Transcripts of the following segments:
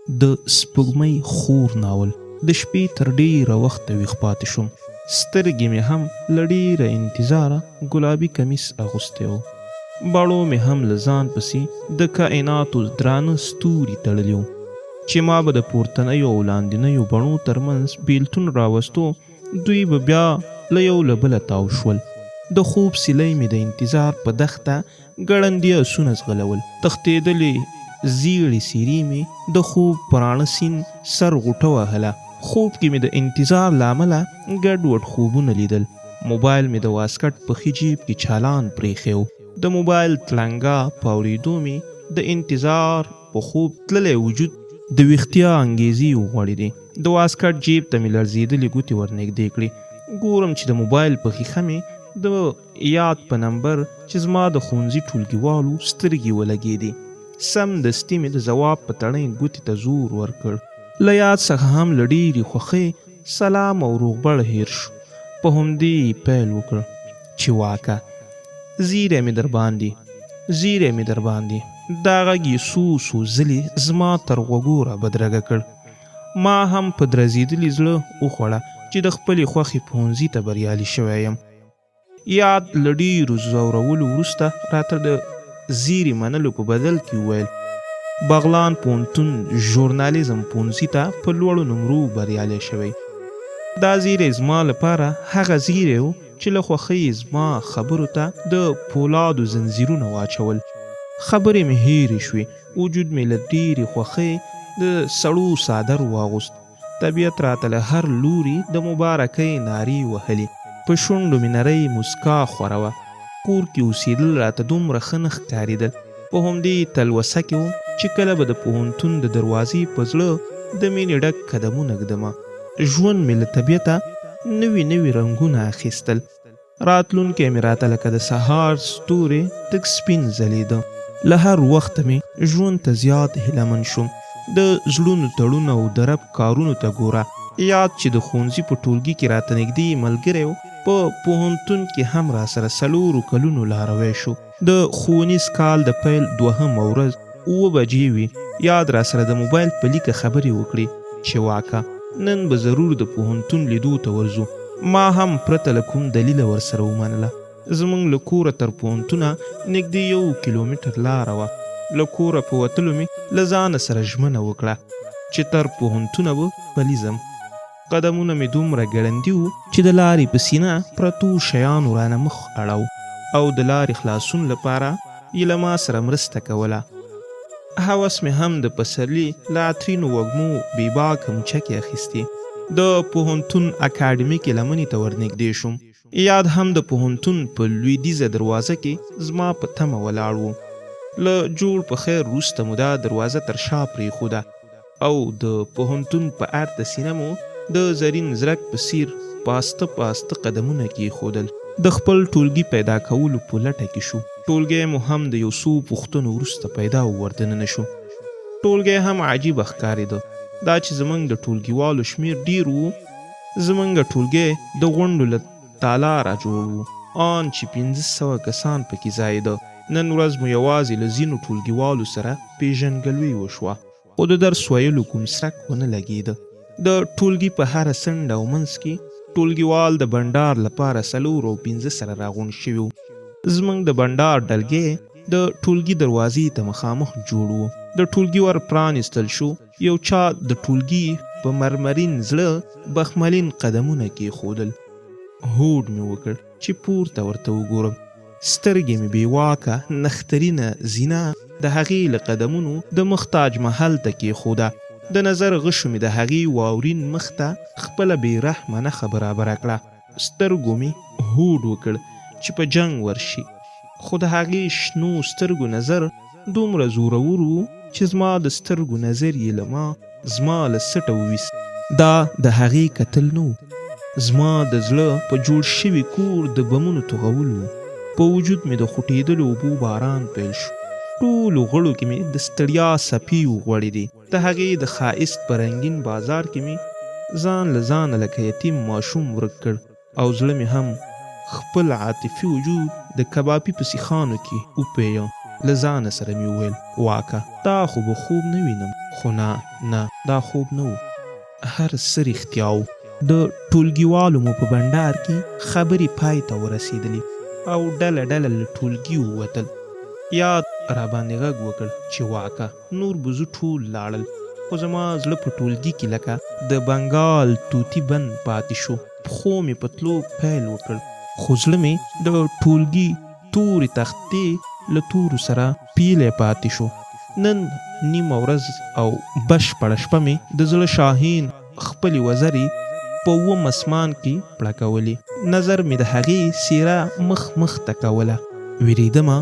د سپوږمۍ خور ناول. د شپې تر ډېره وخته ویښ پاتې شوم. سترګې مې هم له ډېره انتظاره ګلابي کمیس اغوستی و. باړو مې هم له ځان پسې د کائناتو درانه ستوري تړلي وو چې ما به د پورتنیو او لاندنیو بڼو ترمنځ بیلتون راوستو. دوی به بیا له یو له بله تاو شول. د خوب سیلی مې د انتظار په دښته ګړندي اسونه ځغلول. تښتېدلې زیړې څیرې مې د خوب په راڼه سیند سر غوټه وهله. خوب کې مې د انتظار له امله ګډوډ خوبونه لیدل. موبایل مې د واسکټ په ښي جیب کې چالان پرېښی و. د موبایل تلنګا په اورېدو مې د انتظار په خوب تللی وجود د ویښتیا انګیزې وغوړېدې. د واسکټ جیب ته مې لړزېدلې ګوتې ورنږدې کړې. ګورم چې د موبایل په ښیښه مې د یاد په نمبر چې زما د ښوونځي ټولګیوالو سترګې ولګېدې. سمدستي مې د ځواب په تڼۍ ګوتې ته زور ورکړ. له یاد څخه هم له ډېرې خوښۍ سلام او روغبړ هېر شو. په همدې پیل وکړ چې واکه زیری مې در باندې. دا غږ یې څو ځلې زما تر غوږو را بدرګه کړ. ما هم په درزېدلي زړه وخوړه چې د خپلې خوښې پوهنځي ته بریالي شوی یم. یاد له ډېرو ځورولو وروسته راته د زیري منلو په بدل کې وویل بغلان پوهنتون ژورنالیزم پوهنځي ته په لوړو نمرو بریالی شوی. دا زیری زما لپاره هغه زیری و چې له خوښۍ زما خبرو ته د پولادو زنځیرونه واچول. خبرې مې هېرې شوې. وجود مې له ډېرې خوښۍ د سړو څادر واغوست. طبیعت راته له هر لوري د مبارکۍ نارې وهلې. په شونډو مې نرۍ مسکا خوره وه. کور کې اوسېدل راته دومره ښه نه ښکارېدل. په همدې تلوسه کې وم چې کله به د پوهنتون د دروازې په زړه د مینې ډک قدمونه ږدمه. ژوند مې له طبیعته نوي رنګونه اخیستل. راتلونکی مې راته لکه د سهار ستوری تک سپین ځلېده. له هر وخته مې ژوند ته زیات هیلهمن شوم. د زړونو تړونه او د رب کارونو ته ګوره. یاد چې د ښوونځي په ټولګي کې راته نږدې ملګری و، په پوهنتون کې هم را سره 4 کلونو لاروی شو. د ښوونیز کال د پیل 2مه ورځ 9 بجې وې. یاد را سره د موبایل په لیکه خبرې وکړې چې واکه نن به ضرور د پوهنتون لیدو ته ورځو. ما هم پرته له کوم دلیله ورسره ومنله. زموږ له کوره تر پوهنتونه نږدې 1 کیلومتر لاره وه. له کوره په وتلو مې له ځانه سره ژمنه وکړه چې تر پوهنتونه به پلي ځم. قدمونه مې دومره ګړندي وو چې د لارې په سینه پرتو شیانو رانه مخ اړو او د لارې خلاصون لپاره یې له ما سره مرسته کوله. هوس مې هم د پسرلي له عطرینو وږمو بېباکه مچکې اخیستې. د پوهنتون اکاډمیکې لمنې ته ورنږدې شوم. یاد هم د پوهنتون په لویدیځه دروازه کې زما په تمه ولاړ و. له جوړ په خیر وروسته مو دا دروازه تر شا پرېښوده او د پوهنتون په ارته سینه مو د زرین زرک په څیر پاسته قدمونه کېښودل. د خپل ټولګي پیدا کولو په لټه کې شو. ټولګی مو هم د یو څو پوښتنو وروسته پیدا وردننه شو. ټولګی هم عجیبه ښکارېده. دا چې زموږ د ټولګیوالو شمیر ډېر و. زموږ ټولګی د غونډو له تالا را جوړ و. آن چې 1500 کسان پکې ځایېده. نن ورځ مو یوازې له ځینو ټولګیوالو سره پیژندګلوي وشوه، خو د درس ویلو کوم څرک ونه لګېده. د ټولګي په هره څنډه او منځ کې ټولګیوال د بنډار لپاره 4 او 5 سره راغونډ شوي وو. زموږ د بنډار ډلګۍ د ټولګي دروازې ته مخامخ جوړ و. د ټولګي ور پرانیستل شو. یو چا د ټولګي په مرمرین زړه بخملین قدمونه کېښودل. هوډ مې وکړ چې پورته ورته وګورم. سترګې مې بېواکه نښترینه زینه د هغې له قدمونو د مخ تاج محل ته کېښوده. د نظر غشو مې د هغې واورین مخ ته خپله بېرحمه نښه برابره کړه. سترګو مې هوډ وکړ چې په جنګ ورشي، خو د هغې شنو سترګو نظر دومره زورور و چې زما د سترګو نظر یې زما له سټه وویست. دا د هغې کتل نه و. زما د زړه په جوړ شوي کور د بمونو توغول و. په وجود مې د خوټېدلو اوبو باران پیل شو. ټولو غړو کې مې د ستړیا څپې وغوړېدې. د هغې د ښایست په رنګین بازار کې مې ځان له ځانه لکه یتیم ماشوم ورک کړ او زړه مې هم خپل عاطفي وجود د کبابي په سیخانو کې وپیه. له ځانه سره مې وویل واکه دا خو به خوب نه وینم، خو نه دا خوب نه و، هر څه رښتیا و. د ټولګیوالو مو په بنډار کې خبرې پای ته ورسېدلې او ډله ډله له ټولګي ووتل. یاد راباندې غږ وکړ چې واکه نور به زه ټول لاړل، خو زما زړه په ټولګي کې لکه د بنګال توتي بند پاتې شو. پښو مې په تلو پیل وکړ، خو زړه مې د ټولګي تورې تختې له تورو سره پیلی پاتې شو. نن نیمه ورځ او بشپړه شپه مې د زړه شاهین خپلې وزرې په اووم اسمان کې پړکولې. نظر مې د هغې څېره مخ ته کوله. وېرېدمه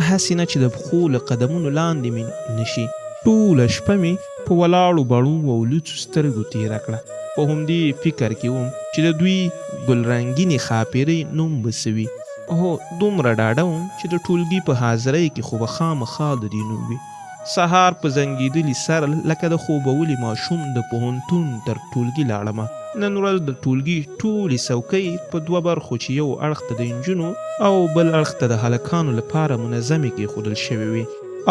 هسې نه چې د پښو له قدمونو لاندې مې نشي. ټوله شپه مې په ولاړو بړو او لوڅو سترګو تېره کړه. په همدې فکر کې وم چې د دوی ګلرنګینې ښاپېرۍ نوم به څه وي. هو دومره ډاډه وم چې د ټولګي په حاضرۍ کې خو به خامخا د دې نوم وي. سهار په زنګېدلي سر لکه د خوبولي ماشوم د پوهنتون تر ټولګي لاړمه. نن ورځ د ټولګي ټولې څوکۍ په دوه برخو چې یو اړخ ته د نجونو او بل اړخ ته د هلکانو لپاره منظمې کېښودل شوې وې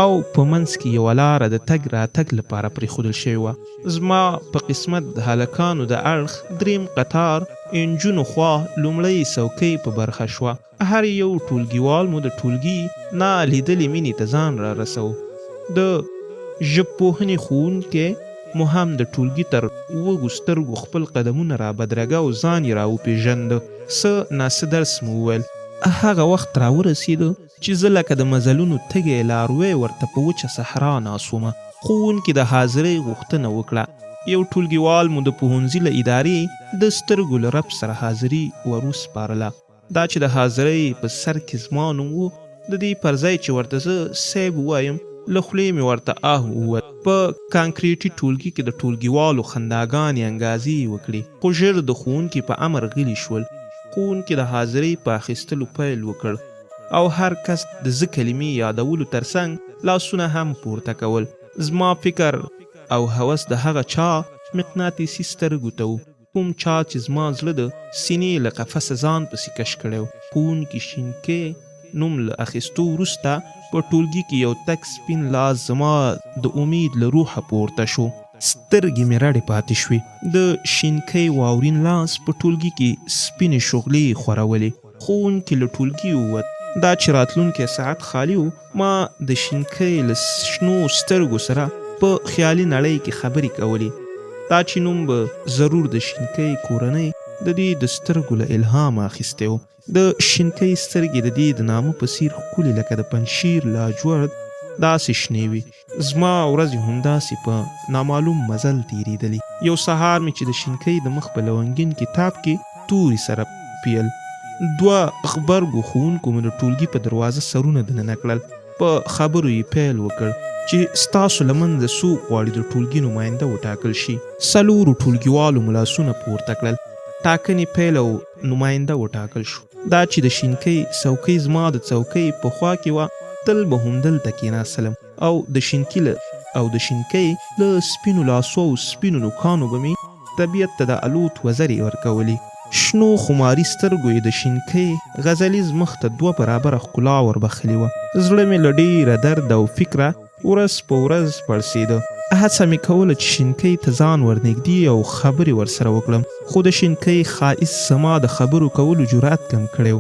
او په منځ کې یوه لاره د تګ راتګ لپاره پرېښودل شوې وه. زما په قسمت د هلکانو د اړخ دریم قطار نجونو خوا لومړۍ څوکۍ په برخه شوه. هر یو ټولګیوال مو د ټولګي نالیدلې مینې ته ځان را رسو. د ژبپوهنې ښوونکی مو هم د ټولګي تر وږو سترګو خپل قدمونه را بدرګه او ځان یې را وپېژنده. څه ناڅه درس مو وویل. هغه وخت را ورسېده چې زه لکه د مزلونو تږی لاروی ورته په وچه صحرا ناست ومه. ښوونکي د حاضرۍ غوښتنه وکړه. یو ټولګیوال مو د پوهنځي له ادارې د سترګو له رپ سره حاضري ور وسپارله. دا چې د حاضرۍ په سر کې زما نوم و، د دې پر ځای چې ورته زه صیب ووایم له خولې مې ورته ووت. په کانکریټي ټولګي کې د ټولګیوالو خنداګانې انګازې وکړې، خو ژر د ښوونکي په امر غلي شول. ښوونکي د حاضرۍ په اخیستلو پیل وکړ او هر کس د زه کلمې یادولو ترڅنګ لاسونه هم پورته کول. زما فکر او هوس د هغه چا مقناطیسي سترګو ته و، کوم چا چې زما زړه د سینې له قفسه ځان پسې کش کړی و. ښوونکي شینکۍ نوم له اخیستو وروسته په ټولګي کې یو تک سپین لاس زما د امید له روحه پورته شو. سترګې مې رډې پاتې شوې. د شینکۍ واورین لاس په ټولګي کې سپینې شغلې خورولې. ښوونکي له ټولګي ووت. دا چې راتلونکی ساعت خالي و، ما د شینکۍ له شنو سترګو سره په خیالي نړۍ کې خبرې کولې. دا چې نوم به ضرور د شینکۍ کورنۍ د دې د سترګو له الهام اخیستی و. د شینکۍ سترګې د دې د نامه په څیر ښکلې لکه د پنجشیر لاجورد داسې شنې وي. زما ورځې همداسې په نامعلوم مزل تېرېدلې. یو سهار مې چې د شینکۍ د مخ په لونګین کتاب کې تورې سره پیل. دوه غبرګو ښوونکو مې د ټولګي په دروازه سرونه دننه کړل. په خبرو یې پیل وکړ چې ستاسو له منځه څوک غواړي د ټولګي نماینده وټاکل شي. څلورو ټولګیوالو مو لاسونه پورته کړل. ټاکنې پیل او نماینده وټاکل شو. دا چې د شینکۍ څوکۍ زما د څوکۍ په خوا کې وه، تل به همدلته کېناستلم او د شینکۍ له سپینو لاسو او سپینو نوکانو به مې طبیعت ته د الوت وزرې ورکولې. شنو خماري سترګو یې د شینکۍ غزلیز مخ ته دوه برابره ښکلا وربخلې وه. زړه مې له ډېره درد او فکره ورځ په ورځ پړسېده. هڅه مې کوله چې شینکۍ ته ځان ورنږدې او خبرې ورسره وکړم، خو د شینکۍ ښایست زما د خبرو کولو جرأت کم کړی و.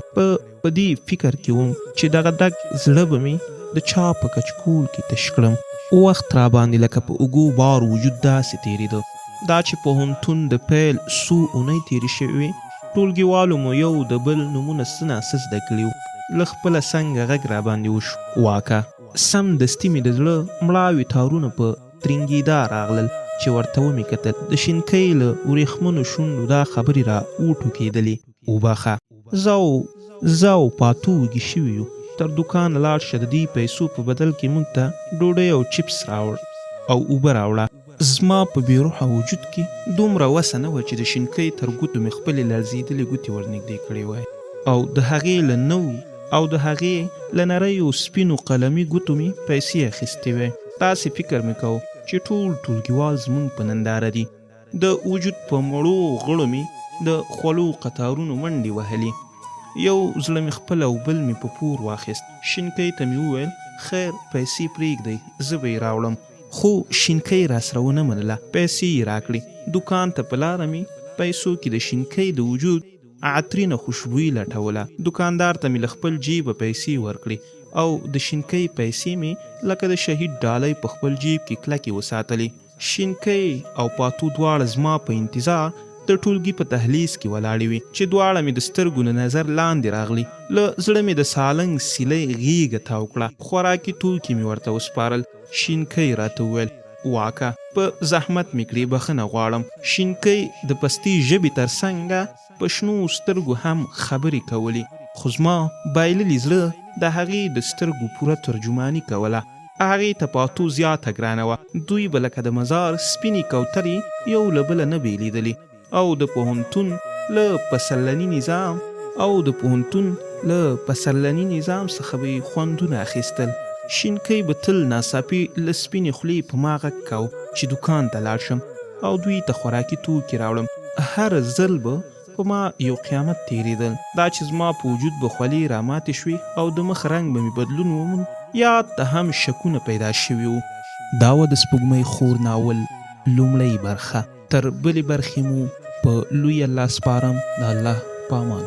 په دې فکر کې وم چې دغه ډک زړه به مې د چا په کچکول کې تش کړم. وخت را باندې لکه په اوږو بار وجود داسې تېرېده. دا چې پوهنتون د پیل څو اونۍ تېرې شوې وې، ټولګیوالو مو یو د بل نومونه څه ناڅه زده کړي وو. له خپله څنګه غږ را باندې وشو. واکه سمدستي مې د زړه مړاوي تارونه په ترنګېدا راغلل چې ورته ومې کتل. د شینکۍ له ورېښمنو شونډو دا خبرې را وټوکېدلې. وبخه زه او پاتو وږي شوي یو. تر دوکانه لاړ شه، د دې پیسو په بدل کې موږ ته ډوډۍ او چپس راوړ او اوبه راوړه. زما په بېروحه وجود کې دومره وسه نه وه چې د شینکۍ تر ګوتو مې خپلې لړزېدلې ګوتې ورنږدې کړې وای او د هغې له نوو او د هغې له نریو سپینو قلمي ګوتو مې پیسې اخیستې وې. داسې فکر مې کوو چې ټول ټولګیوال زموږ په ننداره دي. د وجود په مړو غړو مې د خولو قطارونو منډې وهلې. یو زړه مې خپل او بل مې په پور واخیست. شینکۍ ته مې وویل خیر پیسې پرېږدئ زه به یې راوړم. خو شینکۍ راسره ونه منله. پیسې یې راکړې. دوکان ته په لاره مې پیسو کې د شینکۍ د وجود عطرینه خوشبويي لټوله. دوکاندار ته مې له خپل جیبه پیسې ورکړې او د شینکۍ پیسې مې لکه د شهید ډالۍ په خپل جیب کې کلکې وساتلې. شینکۍ او پاتو دواړه زما په انتظار د ټولګي په دهلیز کې ولاړې وې چې دواړه مې د سترګو نه نظر لاندې راغلي. له زړه مې د سالنګ سیلۍ غیږه تاو کړه. خوراکي توکي مې ورته وسپارل. شینکۍ راته وویل واکه په زحمت مې کړې بخښنه غواړم. شینکۍ د پستي ژبې تر څنګه په شنو سترګو هم خبرې کولې، خو زما بایللي زړه د هغې د سترګو پوره ترجماني کوله. هغې ته پاتو زیاته ګرانه وه. دوی به لکه د مزار سپینې کوترې یو له بله نه بیلیدلې او د پوهنتون له پسرلني نظام څخه به یې خوندونه اخیستل. شینکۍ به تل ناڅاپي له سپینې خولې په ما غږ کاوه چې دوکان ته لاړ شم او دوی ته خوراکي توکي راوړم. هر ځل به په ما یو قیامت تیریدل. دا چې زما په وجود به خولې راماتې شوې او د مخ رنګ به مې بدلون وموند. یاد ته هم شکونه پیدا شوي وو. دا و د سپوږمۍ خور ناول لومړۍ برخه. تر بلې برخې مو په لوی الله سپارم. د الله په امان.